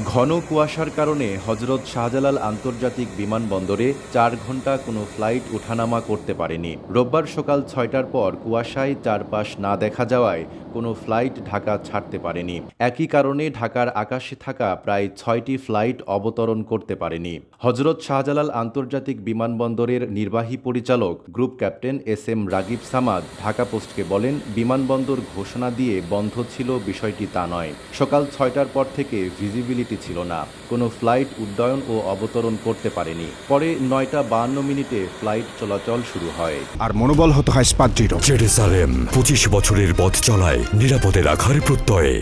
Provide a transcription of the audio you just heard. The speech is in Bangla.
ঘন কুয়াশার কারণে হজরত শাহজালাল আন্তর্জাতিক বিমানবন্দরে ৪ ঘন্টা কোনো ফ্লাইট ওঠানামা করতে পারেনি। রোববার সকাল ৬টার পর কুয়াশায় চারপাশ না দেখা যাওয়ায় কোনো ফ্লাইট ঢাকা ছাড়তে পারেনি। একই কারণে ঢাকার আকাশে থাকা প্রায় ৬টি ফ্লাইট অবতরণ করতে পারেনি। হজরত শাহজালাল আন্তর্জাতিক বিমানবন্দরের নির্বাহী পরিচালক group captain S M. Ragib Samad Dhaka পোস্টকে বলেন, বিমানবন্দর ঘোষণা দিয়ে বন্ধ ছিল বিষয়টি তা নয়। সকাল ৬টার পর থেকে ভিজিবিলিটি ছিল না, কোনো ফ্লাইট উড্ডয়ন ও অবতরণ করতে পারেনি। পরে ৯টা ৫২ মিনিটে ফ্লাইট চলাচল শুরু হয়। আর মনোবল হতে হয় স্পাত দৃঢ়। জেরুজালেম ২৫ বছরের পথ চলায় নিরাপদে রাখার প্রত্যয়ে।